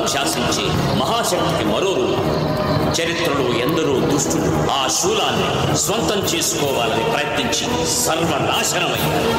లోకాలను శాసించే మహాశక్తికి మరో రూపం. చరిత్రలో ఎందరో దుష్టులు ఆ శూలాన్ని స్వంతం చేసుకోవాలని ప్రయత్నించి సర్వనాశనమయ్యారు.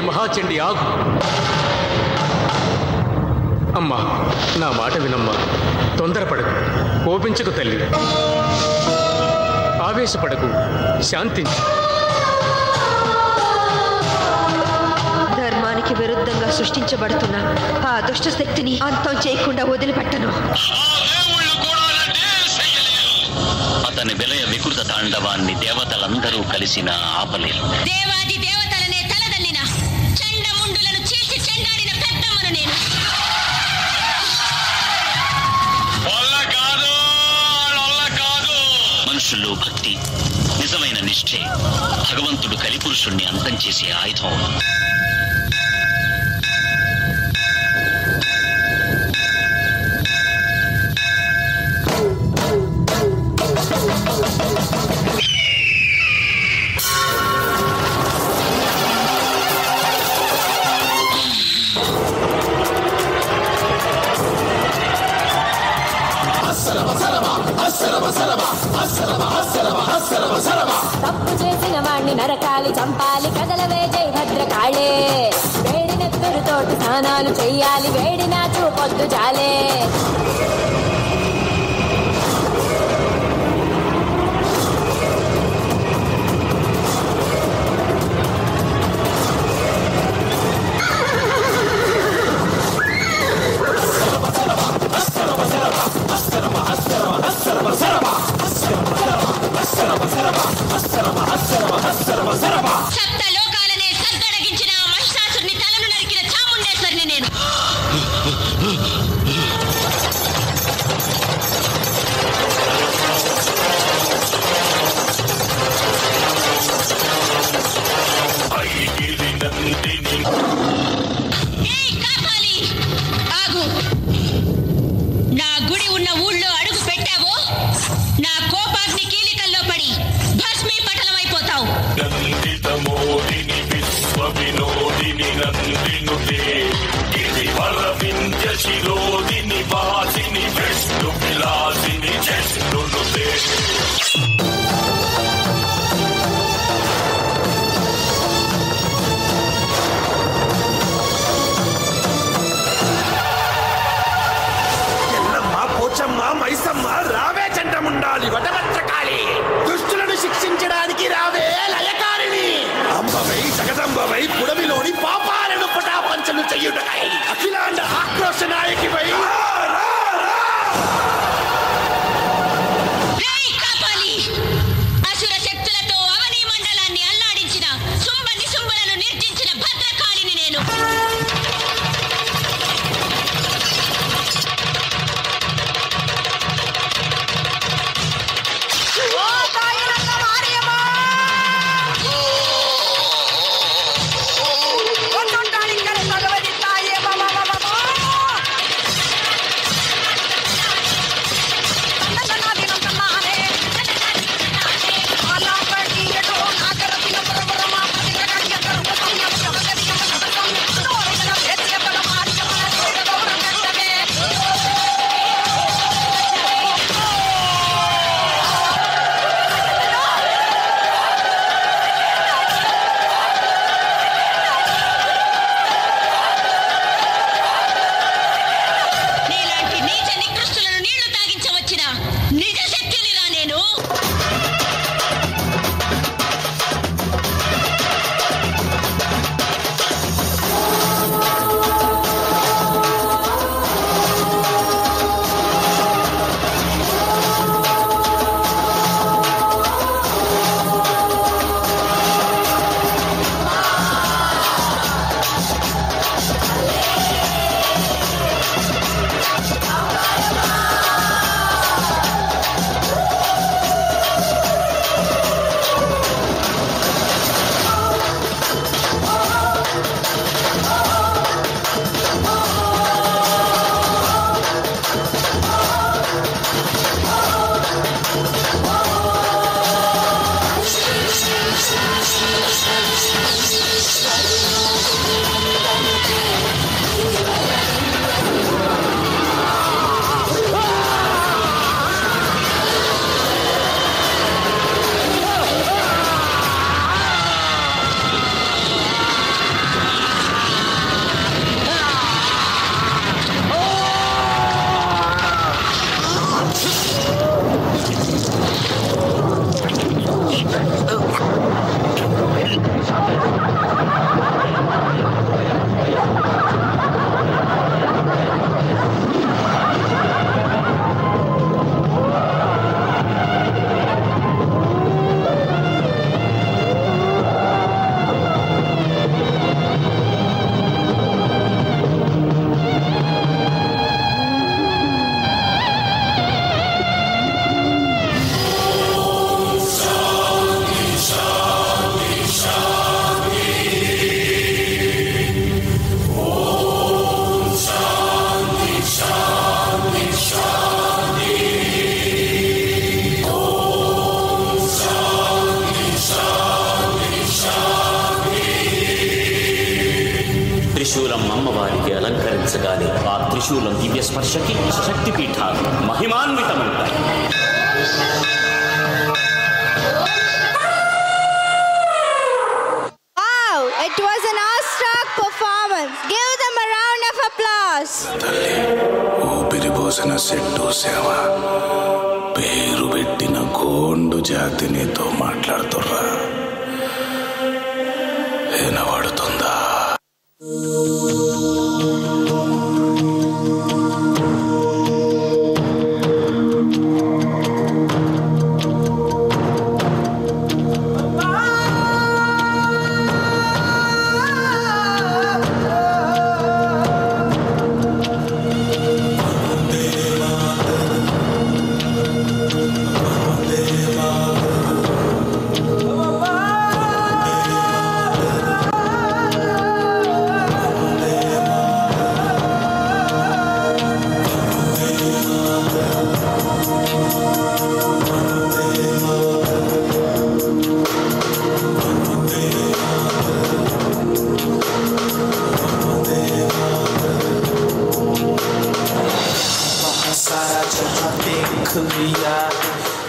మహాచండి ఆగు. అమ్మా, నా మాట వినమ్మా. తొందరపడకు, కోపించకు తల్లి. ఆవేశపడకు, శాంతించు. ధర్మానికి విరుద్ధంగా సృష్టించబడుతున్న ఆ దుష్ట శక్తిని అంతం చేయకుండా వదిలిపెట్టను. అతని విలయ వికృత తాండవాన్ని దేవతలందరూ కలిసిన ఆపలేరు. దేవాది దేవతలనే తలదన్నిన చండముండులను చీల్చి చెండాడిన పెద్దమ్మను నేను. మనుషుల్లో భక్తి, నిజమైన నిష్ఠే భగవంతుడు కలిపురుషుణ్ణి అంతం చేసే ఆయుధం. తప్పు చేసిన వాణ్ణి నరకాలి, చంపాలి, కదలవే జై భద్రకాళే. వేడినెత్తురుతోటి స్నానాలు చెయ్యాలి, వేడినా చూపొద్దు జాలే. సప్త లోకాలనే సద్దడగించిన మహిషాసురుని తలను నరికిన చాముండేశ్వరిని నేను. కాపాలి, ఆగు. నా గుడి ఉన్న ఊళ్ళో అడుగు పెట్టావో నా కోపాగ్ని కీలికల్లో పడి భస్మీ పటలమైపోతావు. నందితమోదిని విశ్వ వినోదిని నందినుతే గిరివరవింద్య శిరోదిని వాసిని విష్ణు విలాసిని జష్ణునుతే. పోచమ్మ, మైసమ్మ, రావే చండముండాలి వటభద్రకాళి. దుష్టులను శిక్షించడానికి రావే లయకారిణి. అంబవై జగదంబవై పుడమిలోని పాపాలను పటాపంచలు చెయ్యుటకై అఖిలాండ ఆక్రోశ నాయకివై కాపాలి. అసుర శక్తులతో అవని మండలాన్ని అల్లాడించిన శుంభ నిశుంభలను నిర్జించిన భద్రకాళిని నేను. శూలం దివ్య స్పర్శకి శక్తిపీఠాలు మహిమాన్వితమవుతాయి. Wow, it was an awestruck performance. Give them a round of applause. తల్లి ఊపిరి పోసిన సెట్టు సేవ పేరు పెట్టిన గోండు జాతి నీతో మాట్లాడుతుర్రా, వినబడుతుందా?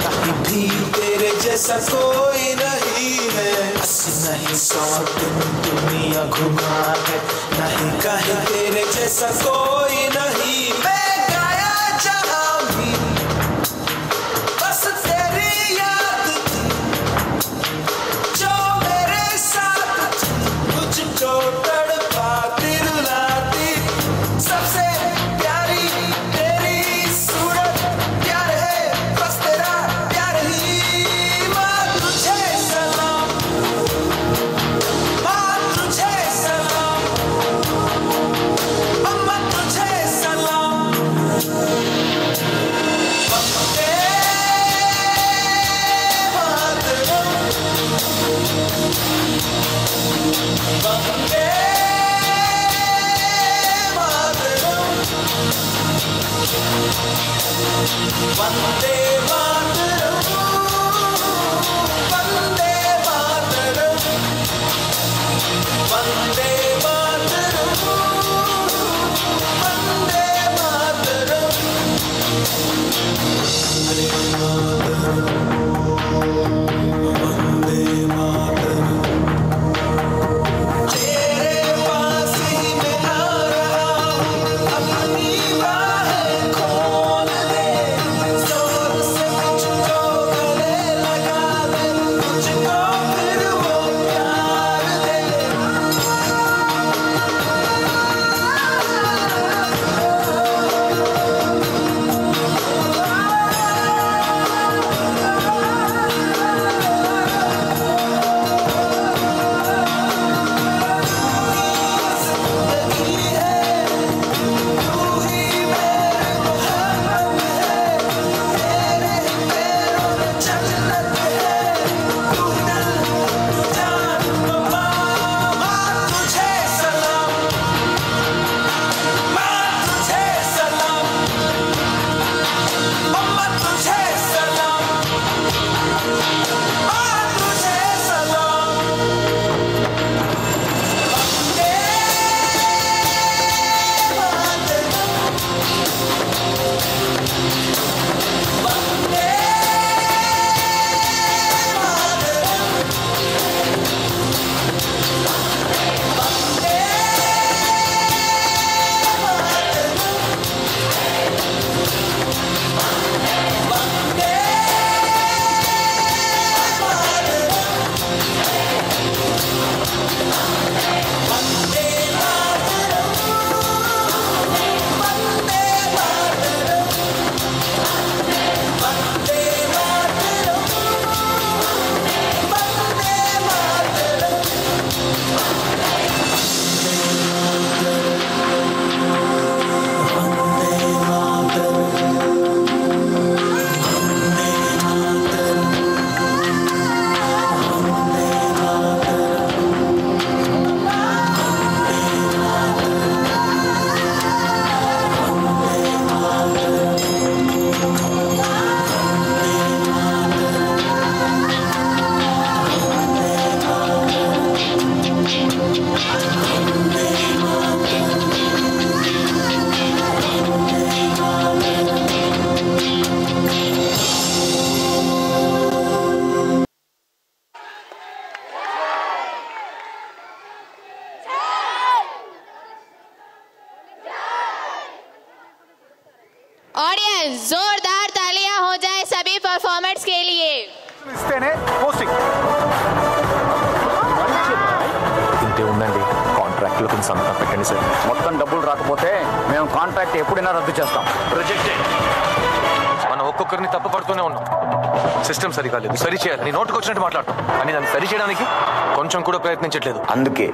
कहीं भी तेरे जैसा कोई नहीं है, नहीं 100 दिन दुनिया घुमा है, नहीं कहीं तेरे जैसा कोई नहीं। मैं गाया जहाँ भी बस तेरी याद थी, जो मेरे साथ मुझको तड़पाती रुलाती, सबसे प्यारी तेरी सूरत, प्यार है बस तेरा प्यार ही। माँ तुझे सलाम, माँ तुझे सलाम, अम्मा तुझे सलाम। वंदे मातरम, वंदे मातरम, वंदे मातरम, वंदे मातरम, वंदे मातरम, वंदे मातरम, वंदे मातरम। तेरे पास ही मैं आ रहा हूँ, अपनी बाहें खोल दे, जोर से मुझको गले लगा दे, मुझको फिर वो प्यार दे। ఇస్తేనే పోస్టింగ్. ఇంతే ఉందండి, కాంట్రాక్ట్లో కొంచెం సంతకం పెట్టండి సార్. మొత్తం డబ్బులు రాకపోతే మేము కాంట్రాక్ట్ ఎప్పుడైనా రద్దు చేస్తాం. ప్రొజెక్టెడ్. మనం ఒక్కొక్కరిని తప్పు పడుతూనే ఉన్నాం. సిస్టమ్ సరిగా లేదు, సరి చేయాలి. నీ నోటుకు వచ్చినట్టు మాట్లాడటం అని దాన్ని సరి చేయడానికి కొంచెం కూడా ప్రయత్నించట్లేదు. అందుకే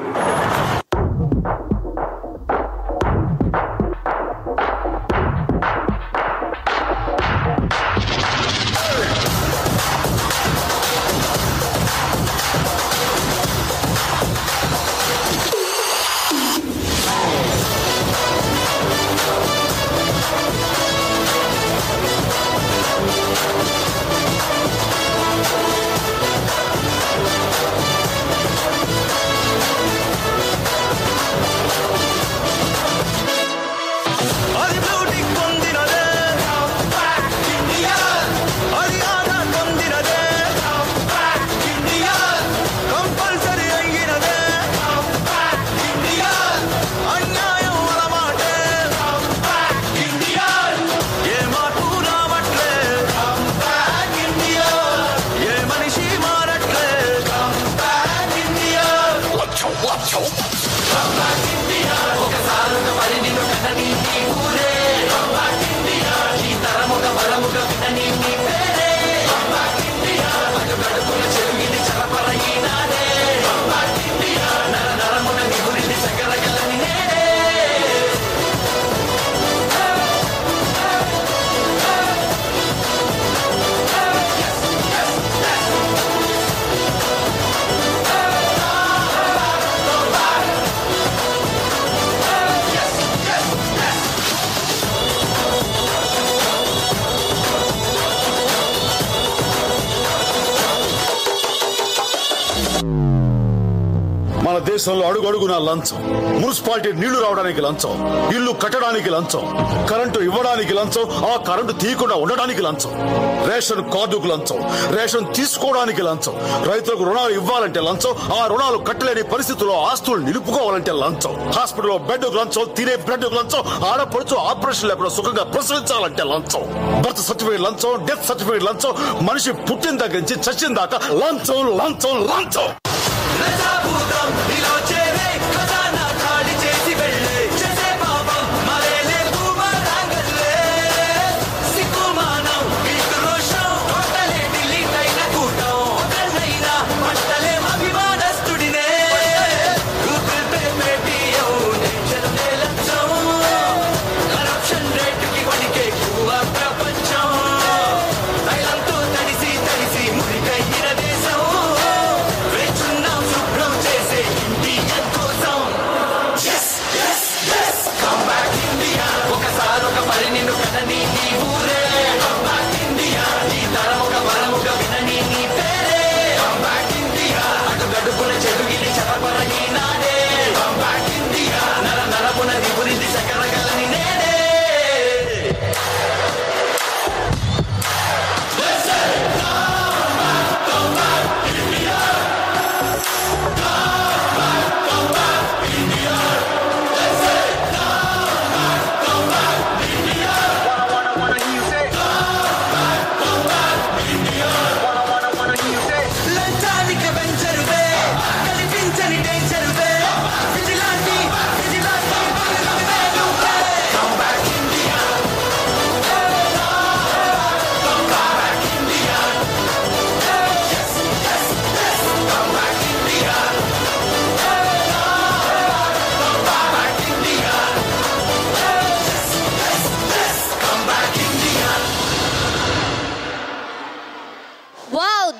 మన దేశంలో అడుగడుగున లంచం. మున్సిపాలిటీ నీళ్లు రావడానికి లంచం, ఇల్లు కట్టడానికి లంచం, కరెంటు ఇవ్వడానికి లంచం, ఆ కరెంటు తీయకుండా ఉండడానికి లంచం, రేషన్ కార్డుకు లంచం, రేషన్ తీసుకోవడానికి లంచం, రైతులకు రుణాలు ఇవ్వాలంటే లంచం, ఆ రుణాలు కట్టలేని పరిస్థితుల్లో ఆస్తులు నిలుపుకోవాలంటే లంచం, హాస్పిటల్లో బెడ్కు లంచం, తినే బ్రెడ్కు లంచం, ఆడపడుచు ఆపరేషన్ లేకుండా సుఖంగా ప్రసవించాలంటే లంచం, బర్త్ సర్టిఫికేట్ లంచం, డెత్ సర్టిఫికేట్ లంచం, మనిషి పుట్టిన దగ్గర నుంచి చచ్చిన దాకా లంచం లంచం లంచం.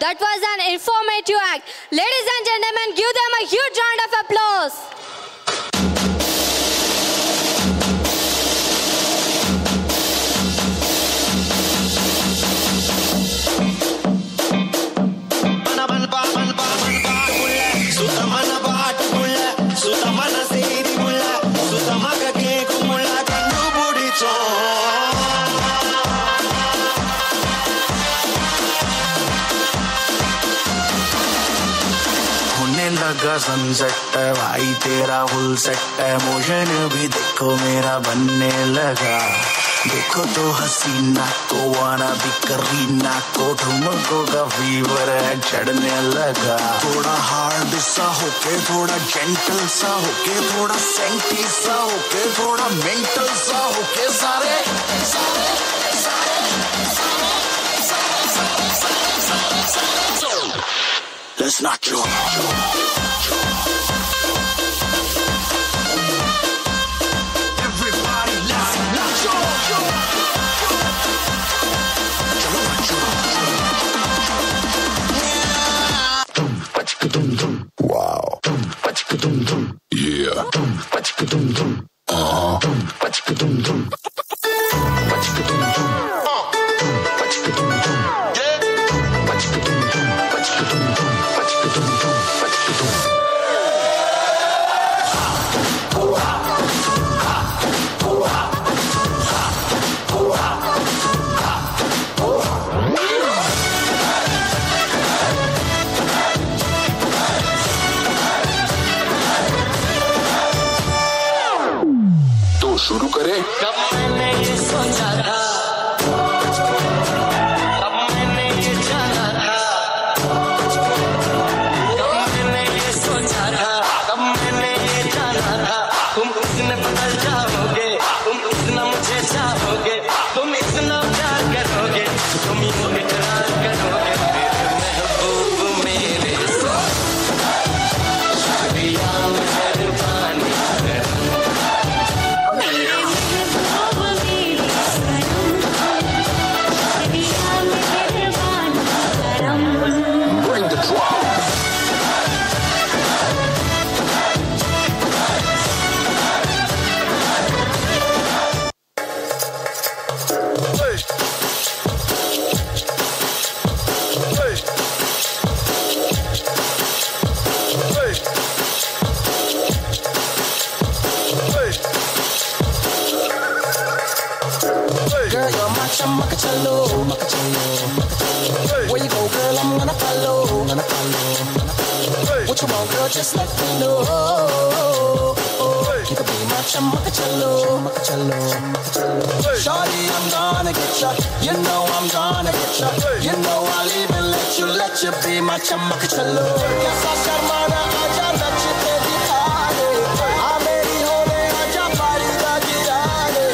That was an informative act. Ladies and gentlemen, give them a huge round of applause. लगा सनसेट भाई तेरा फुल सेट है, मोशन भी देखो मेरा बनने लगा, देखो तो हसीना को वाना भी करीना को ठुमको का फीवर है चढ़ने लगा थोड़ा हार्ड सा होके थोड़ा जेंटल सा होके थोड़ा सेंटी सा होके थोड़ा मेंटल सा होके सारे Let's not joke. Everybody, let's not joke. Wow. Yeah. शुरू करें कब मैंने ये सोचा था कब मैंने ये जाना था कब मैंने ये सोचा था कब मैंने ये जाना था तुम इतने बदल जाओगे तुम इतना मुझे चाहोगे तुम इतना प्यार करोगे तुम इकरार करोगे मेरे महबूब मेरे शुक्रिया मेहरबानी Where you go, girl? I'm gonna follow. What you want, girl? Just let me know. You can be my chamacachalo. Shawty, I'm gonna get ya. You know I'm gonna get ya. You know I'll even let you be my chamacachalo. Yes, I sharmana, aja nach pe dikhane. Ameri hone aja pari da girane.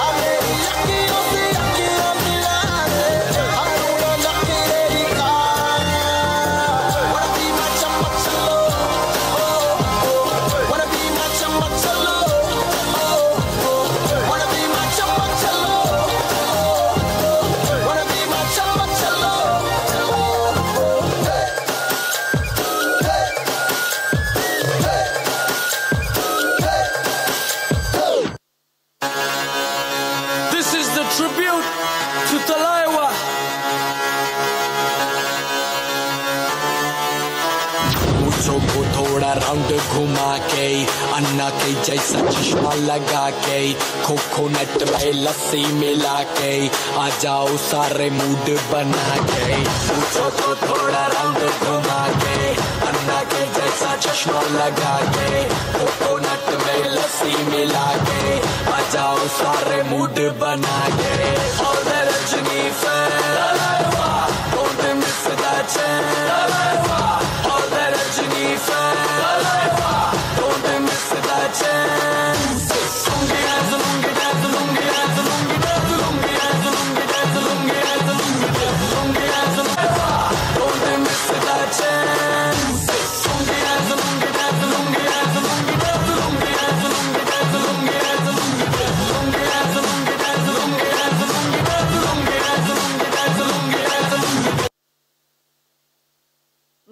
Ameri akhiyon se akhiyon milane. Haruna nakhire dikhane. Wanna be my chamacachalo. Wanna be my chamacachalo. Wanna be my chamacachalo. Wanna be my chamacachalo. This is the tribute to Talaiwa. मूछों को थोड़ा round घुमा के अन्ना के जैसा चश्मा लगा के coconut में लस्सी मिला के आ जाओ सारे मूड बना के मूछों को थोड़ा राउंड घुमा के अन्ना के जैसा चश्मा लगा के कोकोनट में लस्सी मिला के आ जाओ सारे मूड बना के All the Rajni fans, don't miss that chance. All the Rajni fans, don't miss that chance. Lungi dance, lungi dance, lungi dance, lungi dance, lungi dance, lungi dance, lungi dance, lungi dance, lungi dance, don't miss that chance. Lungi dance, lungi dance, lungi dance, lungi dance, lungi dance, lungi dance, lungi dance, lungi dance, lungi dance, lungi dance, lungi dance, lungi dance, lungi dance, lungi dance, lungi dance.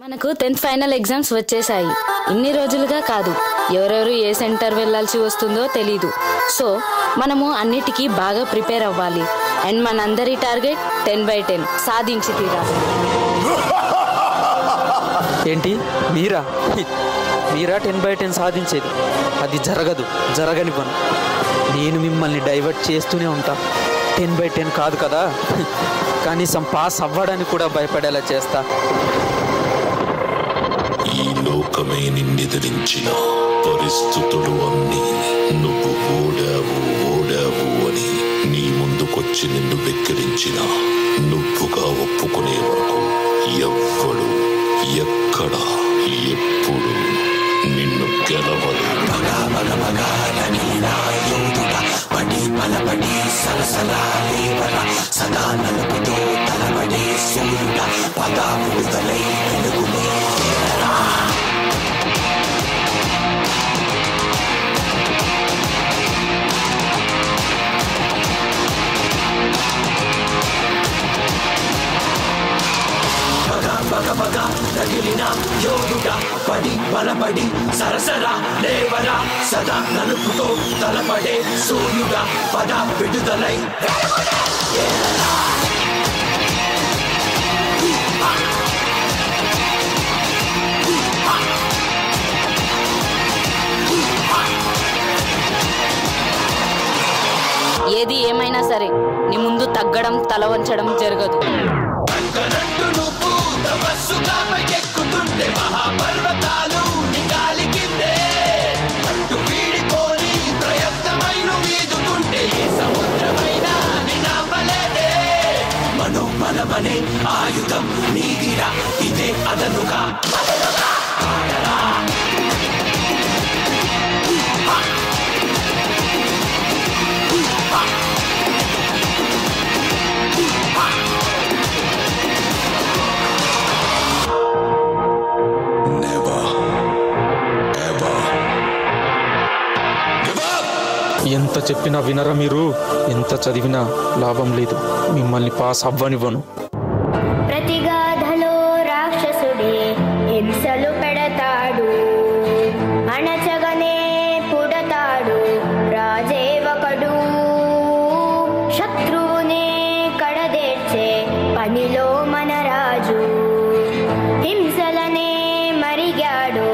మనకు 10th final exams వచ్చేసాయి. ఇన్ని రోజులుగా కాదు, ఎవరెవరు ఏ centre వెళ్లాల్సి వస్తుందో తెలీదు. So మనము అన్నిటికీ బాగా ప్రిపేర్ అవ్వాలి. అండ్ మనందరి టార్గెట్ 10/10 సాధించి తీరాలి. ఏంటి మీరా 10/10 సాధించేది? అది జరగని పని. నేను మిమ్మల్ని డైవర్ట్ చేస్తూనే ఉంటా. 10/10 కాదు కదా, కనీసం పాస్ అవ్వడానికి కూడా భయపడేలా చేస్తా. ఈ లోకమే నిన్నెదిరించిన పరిస్థితులు అన్నీ నువ్వు ఓడావు అని నీ ముందు దగ్గరకొచ్చి నిన్ను వెక్కిరించినా నువ్వుగా ఒప్పుకునే వరకు ఎవ్వడు ఎక్కడ ఎప్పుడు నిన్ను గెలవలేడు. పడి బలపడి సరసలా లేవల సదా నలుపుతో తలబడే సూర్యుడ పద విడుదలై వెలుగునే పగ తగిలిన యోగుడ పడి బలపడి సరసరా లేవరా సదా నలుపుతో తలపడే సూర్యుడ పద విడుదలై ఏది ఏమైనా సరే నీ ముందు తగ్గడం తల వంచడం జరగదు. ఎక్కుతుంటే మహాపర్వతాలు నిగాలి కిందే అడ్డు వీడిపోని ప్రయత్నమైన వీదుతుంటే ఏ సముద్రమైనా నినాపలేదే మనోబలమనే ఆయుధం నీదిరా ఇదే అదనుగా ఆడరా ఎంత చెప్పినా వినరా మీరు? ఎంత చదివినా లాభం లేదు. మిమ్మల్ని పాస్ అవ్వనివ్వను. ప్రతిగాధలో రాక్షసుడే హింసలు పెడతాడు, అణచగనే పుడతాడు రాజే ఒకడు. శత్రువునే కడదేర్చే పనిలో మన రాజు, హింసలనే మరిగాడు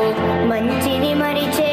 మంచిని మరిచే.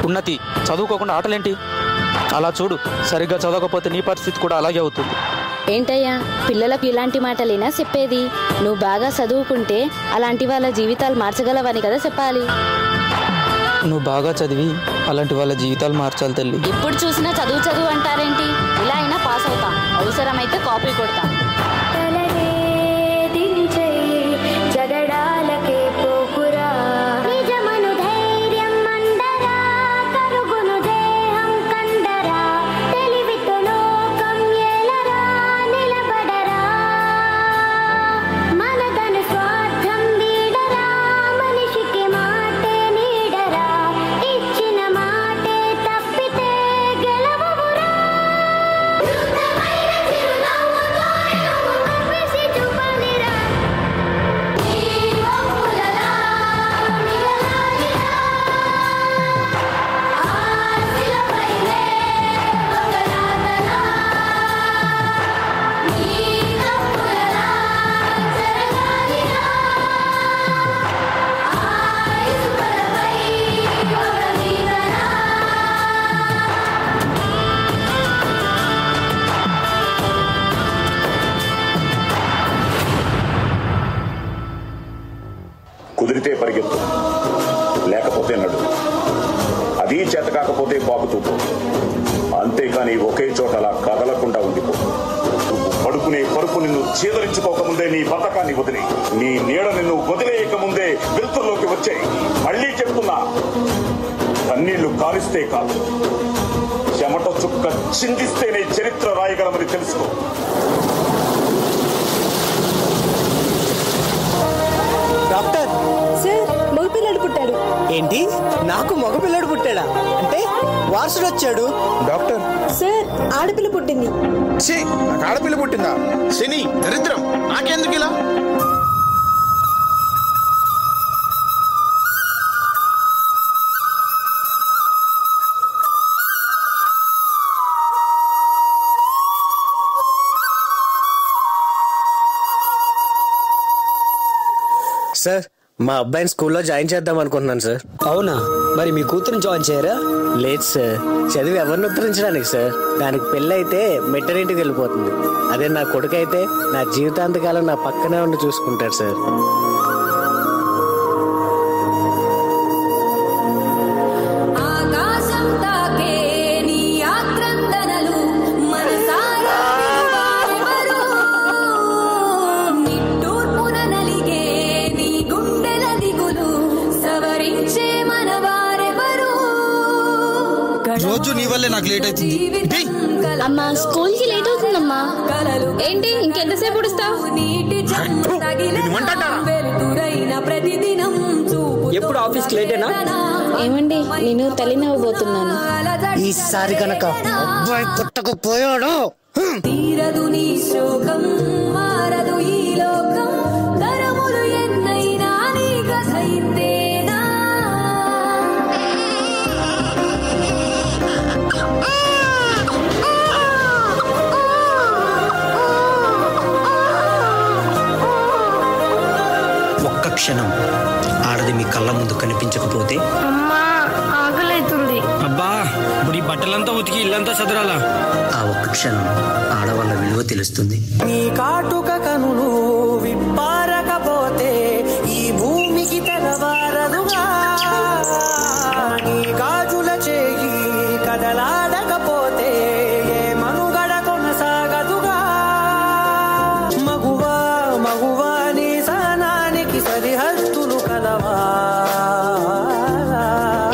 ఉన్నతి, చదువుకోకుండా ఆటలేంటి? అలా చూడు, సరిగ్గా చదవకపోతే నీ పరిస్థితి కూడా అలాగే అవుతుంది. ఏంటయ్యా పిల్లలకు ఇలాంటి మాటలేనా చెప్పేది? నువ్వు బాగా చదువుకుంటే అలాంటి వాళ్ళ జీవితాలు మార్చగలవని కదా చెప్పాలి. నువ్వు బాగా చదివి అలాంటి వాళ్ళ జీవితాలు మార్చాలి తల్లి. ఎప్పుడు చూసినా చదువు చదువు అంటారేంటి? ఇలా అయినా పాస్ అవుతాం, అవసరమైతే కాపీ కొడతాం. జగడాలకే పోకురా, నిజమను ధైర్యం మండరా, కరుగును దేహం కండరా, తెలివితో లోకం ఏలరా, నిలబడరా, మనదను స్వార్థం వీడరా, మనిషికి మాటే నీడరా, ఇచ్చిన మాటే తప్పితే గెలవవురా. కుదిరితే పరిగెత్తు, లేకపోతే నడు. అది చేత కాకపోతే బాగుతూపో. అంతేకాని ఒకే చోట అలా కదలకుండా ఉండిపో. నువ్వు పడుకునే పరుపు నిన్ను చీదరించుకోకముందే నీ బతకాన్ని వదిలి, నీ నీడ నిన్ను వదిలేయకముందే వెలుతుల్లోకి వచ్చాయి. మళ్ళీ చెప్తున్నా, కన్నీళ్లు కారిస్తే కాదు, చెమట చుక్క చిందిస్తేనే చరిత్ర రాయగలమని తెలుసుకో. డాక్టర్ సార్ మగపిల్లడు పుట్టాడు. ఏంటి? నాకు మగపిల్లడు పుట్టాడా? అంటే వారసుడు వచ్చాడు. డాక్టర్ సార్ ఆడపిల్ల పుట్టింది. నాకు ఆడపిల్ల పుట్టిందా? శని దరిద్రం, నాకెందుకు ఇలా? సార్ మా అబ్బాయిని స్కూల్లో జాయిన్ చేద్దాం అనుకుంటున్నాను సార్. అవునా? మరి మీ కూతురుని జాయిన్ చేయరా? లేదు సార్, చదివి ఎవరిని ఉత్తరించడానికి సార్. దానికి పెళ్ళి అయితే మెట్టరింటికి వెళ్ళిపోతుంది. అదే నా కొడుకు అయితే నా జీవితాంతకాలం నా పక్కనే ఉండి చూసుకుంటాడు సార్. రోజు నీ వల్లే నాకు లేట్ అవుతుంది. అమ్మా స్కూల్ కి లేట్ అవుతుందమ్మా. ఏంటి ఇంకెంతసేపు ఉడుస్తావు? ఎప్పుడు ఆఫీస్ లేటేనా? ఏమండి నేను తల్లినవ్వబోతున్నాను. ఈసారి కనుక అబ్బాయి పుట్టకపోయాడు తీరదు నీ శోకం, మారదు ఈ లోకం, తరములు ఎన్నైనా నీ కథ ఇంతేనా? ఒక్క క్షణం ఆడది మీ కళ్ళ ముందు కనిపించకపోతే ఆకలైతుంది. అబ్బా ఇప్పుడు ఈ బట్టలంతా ఉతికి ఇల్లంతా చదరాలా? ఆ ఒక్క క్షణం ఆడవాళ్ళ విలువ తెలుస్తుంది. నీ కాటుక కనులు విప్పారకపోతే ఈ భూమికి తెగవారదుగా. నీ గాజుల చేయి కదలాడకపోతే ఏ మనుగడ కొనసాగదుగా. మగువా మగువా నీ సహనానికి సరిహద్దులు కలవా.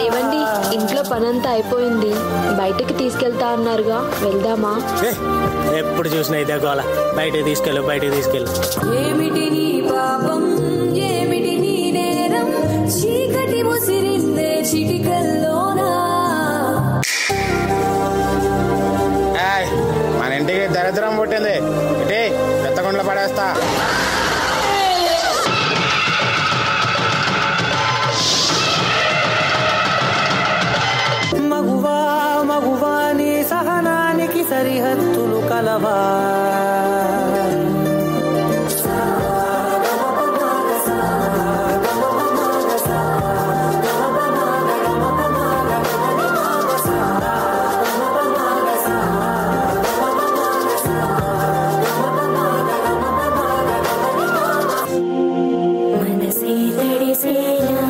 ఏవండి ఇంట్లో పనంతా అయిపోయింది, బయటకి తీసుకెళ్తా అన్నారుగా, వెళ్దామా? ఎప్పుడు చూసినా ఇదే గోల. బయటకు తీసుకెళ్ళు. ఏమిటి నీ పాపం, ఏమిటి నీ నేరం, చీకటి ముసిరిందే చిటికల్లోనా. మన ఇంటికి దరిద్రం పుట్టింది. ఇటీ పెత్తకుండా పడేస్తా. మగువా మగువా నీ సహనానికి సరిహద్దులు కలవా. మనసే తడిసేనా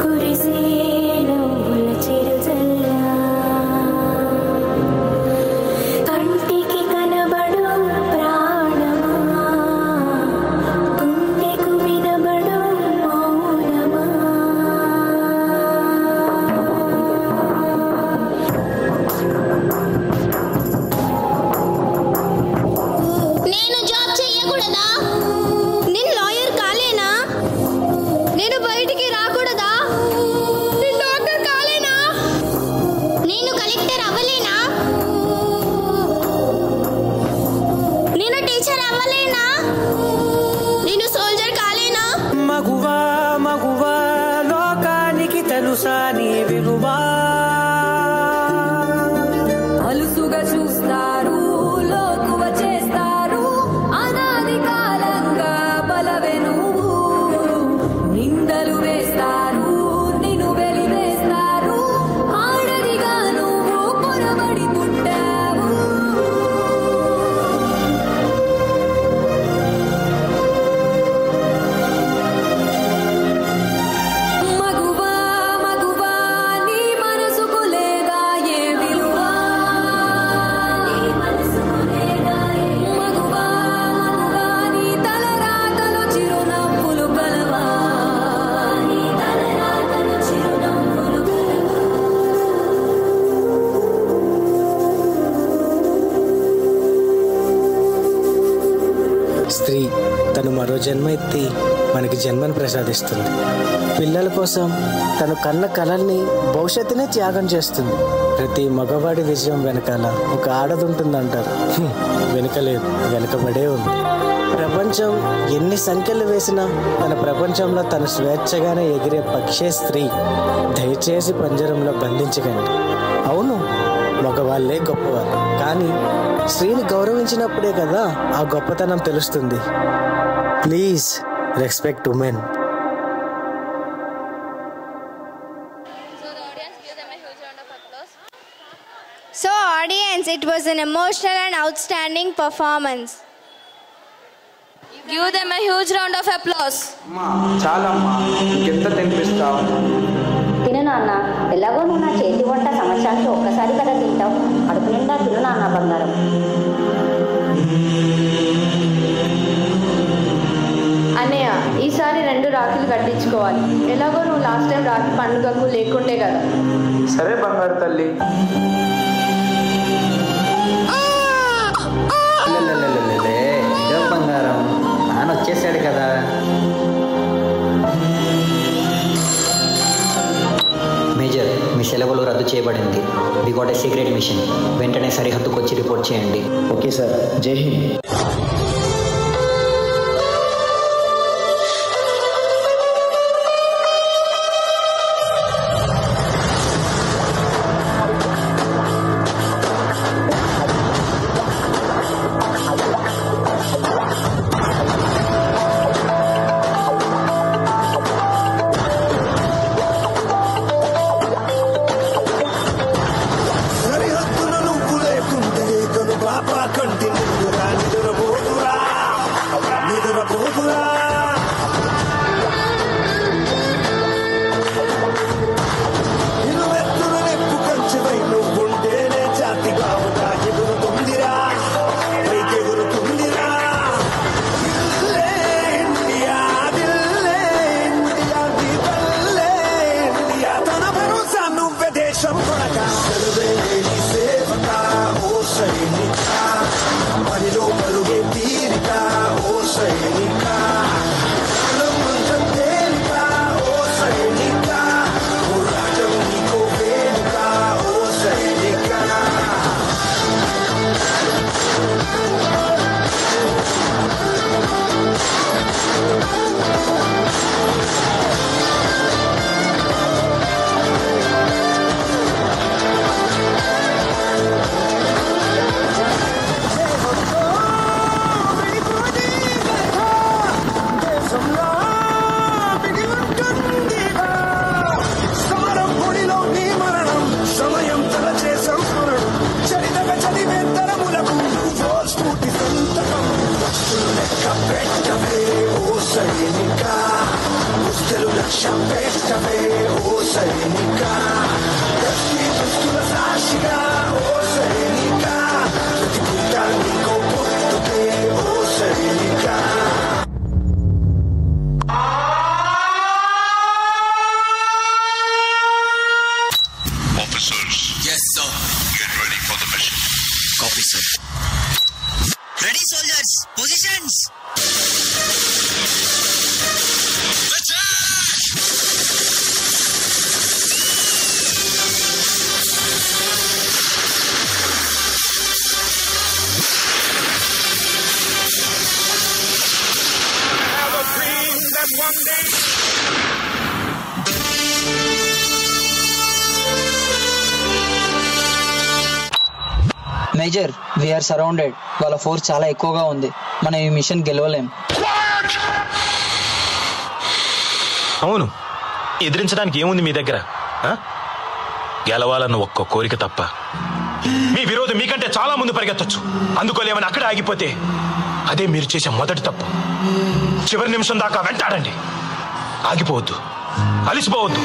కురిసేనా ఉల చిరుజల్లా. కంటికి కనబడు ప్రాణమా, గుండెకు వినబడు మౌనమా. నేను జాబ్ చెయ్యకూడదా? నేను లాయర్ కాలేనా? నేను బయటికి రాకూడదా? నేను డాక్టర్ కాలేనా? నేను కలెక్టర్ అవ్వలేనా? నేను టీచర్ అవ్వలేనా? నేను సోల్జర్ కాలేనా? మగువా మగువా లోకానికి తెలుసా నీ విలువా. అలుసుగా చూస్తారు, లోకువ చేస్తారు, అనాది కాలంగా బలవే నువ్వు. నిందలు వేస్తారు, నిన్ను వెలివేస్తారు, ఆడదిగా నువ్వు పొరబడి పుట్టావు. మగువా మగువా నీ మనసుకు లేదా ఏ విలువ. మగువా మగువా నీ తలరాతలో చిరునవ్వులు కలవా. నీ తలరాతలో చిరునవ్వులు కలవా. స్త్రీ తను మరో జన్మ ఎత్తి మనకి జన్మను ప్రసాదిస్తుంది. పిల్లల కోసం తను కన్న కలల్ని, భవిష్యత్తునే త్యాగం చేస్తుంది. ప్రతి మగవాడి విజయం వెనకాల ఒక ఆడదుంటుందంటారు. వెనుకలేదు, వెనుకబడే ఉంది. ప్రపంచం ఎన్ని సంఖ్యలు వేసినా తన ప్రపంచంలో తను స్వేచ్ఛగానే ఎగిరే పక్షే స్త్రీ. దయచేసి పంజరంలో బంధించకండి. అవును, మగవాళ్ళే గొప్పవాళ్ళు, కానీ స్త్రీని గౌరవించినప్పుడే కదా ఆ గొప్పతనం తెలుస్తుంది. Please respect women. So audience, it was an emotional and outstanding performance. Give them a huge round of applause. చాలమ్మా, ఇంకెంత తినిపిస్తావు? తిను నాన్న, ఎలాగో నువ్వు నా చేతి వంట సంవత్సరానికి ఒక్కసారి కదా తింటావు. కడుపు నిండా తిను నాన్న బంగారం. అన్నయ్య, ఈసారి 2 రాఖీలు కట్టించుకోవాలి. ఎలాగో నువ్వు లాస్ట్ టైం రాఖీ పండుగకు లేకుండే కదా. సరే బంగారు తల్లి. బంగారం నాన్న వచ్చేసాడు కదా. మేజర్, మీ సెలవులు రద్దు చేయబడింది. We got a secret mission. వెంటనే సరిహద్దుకు వచ్చి రిపోర్ట్ చేయండి. Okay sir, Jai Hind. Major, we're surrounded. వాళ్ళ ఫోర్స్ చాలా ఎక్కువగా ఉంది. మనం ఈ మిషన్ గెలవలేం. అవును, ఎదిరించడానికి ఏముంది మీ దగ్గర? గెలవాలన్న ఒక్క కోరిక తప్ప. మీ విరోధం మీకంటే చాలా ముందు పరిగెత్తొచ్చు. అందుకోలేమని అక్కడే ఆగిపోతే అదే మీరు చేసే మొదటి తప్పు. చివరి నిమిషం దాకా వెంటాడండి. ఆగిపోవద్దు, అలిసిపోవద్దు,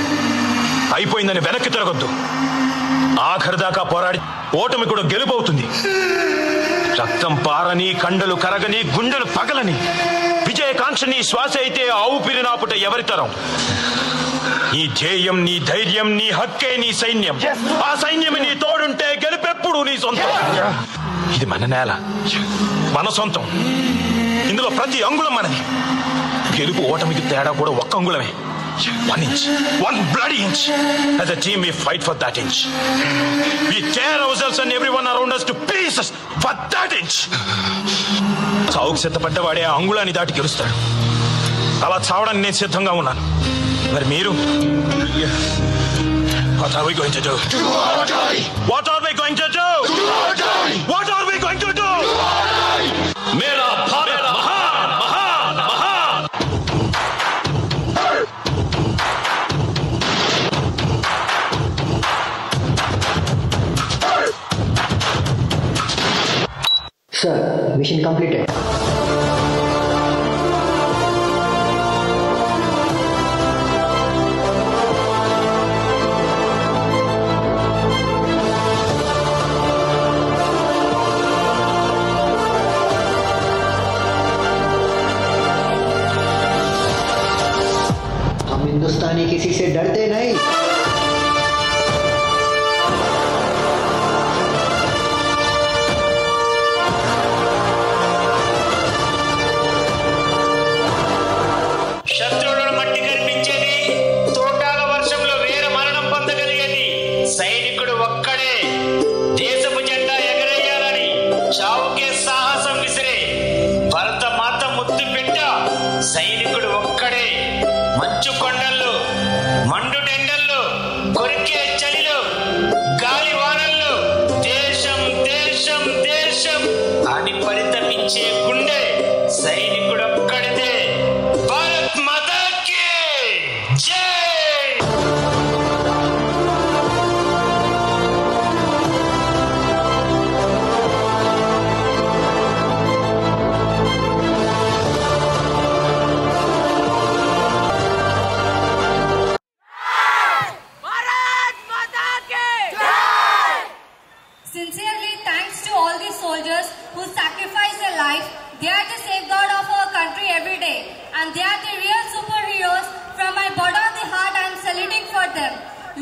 అయిపోయిందని వెనక్కి తిరగొద్దు. ఆఖరి దాకా పోరాడి ఓటమి కూడా గెలుపవుతుంది. రక్తం పారని, కండలు కరగని, గుండెలు పగలని విజయకాంక్ష నీ శ్వాస అయితే ఆ ఊపిరి నాపుట ఎవరి తరం? నీ ధ్యేయం, నీ ధైర్యం, నీ హక్కే నీ సైన్యం. ఆ సైన్యం నీ తోడుంటే గెలుపెప్పుడు నీ సొంతం. ఇది మన నేల, మన సొంతం. ఇందులో ప్రతి అంగుళం మనది. గెలుపు ఓటమికి తేడా కూడా ఒక్క అంగుళమే. 1 inch, 1 bloody inch. As a team, we fight for that inch. We tear ourselves and everyone around us to pieces for that inch. చావుకు సిద్ధపడ్డవాడే ఆ అంగుళాన్ని దాటి గెలుస్తాడు. అలా చావడానికి నేను సిద్ధంగా ఉన్నాను. మరి మీరు? What are we going to do? Do or die. What are we going to do? Do or die. What are we going to do? Do or die. मेरा भारत महान महान महान. Sir, mission completed. हम हिंदुस्तानी किसी से डरते नहीं. శత్రువులను మట్టి కనిపించేది, తోటాల వర్షంలో వేర మరణం పొందగలిగేది సైనికుడు ఒక్కడే. దేశపు జెండా ఎగరేయాలని చావుకే సాహసం విసిరే భరత మాత ముద్దు బిడ్డ సైనికుడు ఒక్కడే. మంచు కొండల్లో, మండుటెండల్లో, కొరికే చలిలో, గాలి వానల్లో దేశం దేశం దేశం అని పరితపించే గుండె సైనికుడు ఒక్కడిదే. భారత్ మాతా కీ జై. Sincerely thanks to all these soldiers who sacrifice their life. They are the safeguard of our country every day, and they are the real superheroes. From my bottom of the heart, I am saluting for them.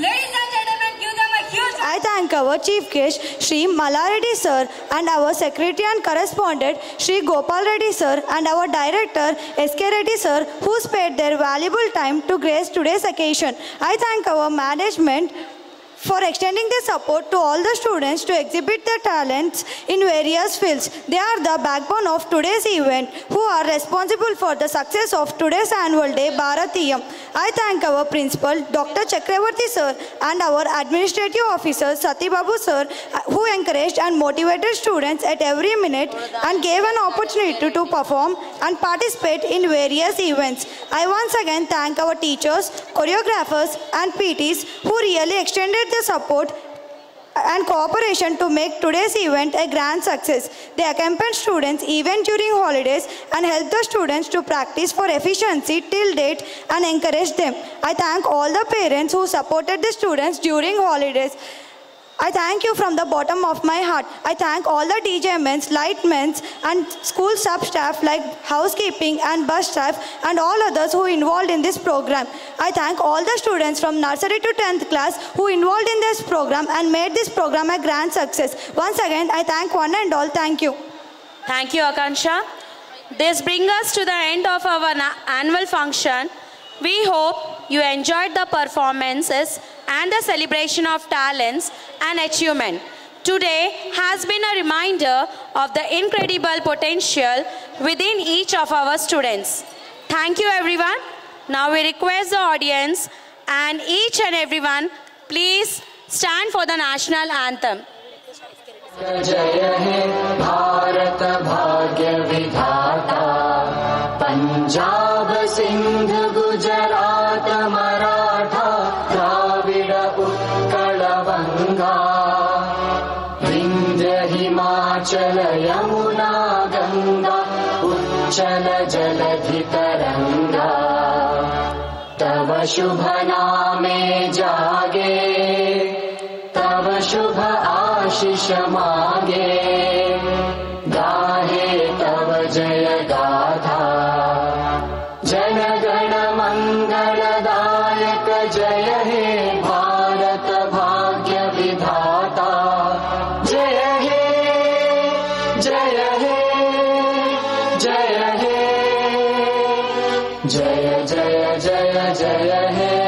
Ladies and gentlemen, give them a huge. I thank our Chief Guest, Shri Malareddy Sir, and our Secretary and Correspondent, Shri Gopal Reddy Sir, and our Director, S.K. Reddy Sir, who spared their valuable time to grace today's occasion. I thank our management for extending their support to all the students to exhibit their talents in various fields. They are the backbone of today's event, who are responsible for the success of today's annual day, Bharatiyam. I thank our principal, Dr. Chakravarti Sir, and our administrative officer, Sati Babu Sir, who encouraged and motivated students at every minute and gave an opportunity to perform and participate in various events. I once again thank our teachers, choreographers, and PTs who really extended their support and cooperation to make today's event a grand success. They accompanied students even during holidays and helped the students to practice for efficiency till date and encouraged them. I thank all the parents who supported the students during holidays. I thank you from the bottom of my heart. I thank all the DJmen, lightmen, and school sub-staff like housekeeping and bus staff and all others who involved in this program. I thank all the students from nursery to 10th class who involved in this program and made this program a grand success. Once again, I thank one and all. Thank you. Thank you, Akansha. This brings us to the end of our annual function. We hope you enjoyed the performances and the celebration of talents and achievement. Today has been a reminder of the incredible potential within each of our students. Thank you, everyone. Now we request the audience and each and everyone, please stand for the national anthem. जय हे भारत भाग्य विधाता, पंजाब सिंध गुजरात मराठा द्राविड उत्कल बंगा, विंध्य हिमाचल यमुना गंगा उच्चल जलधि तरंगा, तव शुभ नामे जागे, तव शुभ आशीष मांगे, गाहे तव जय गाथा, जन गण मंगलदायक जय हे भारत भाग्य विधाता, जय हे जय हे जय हे जय हे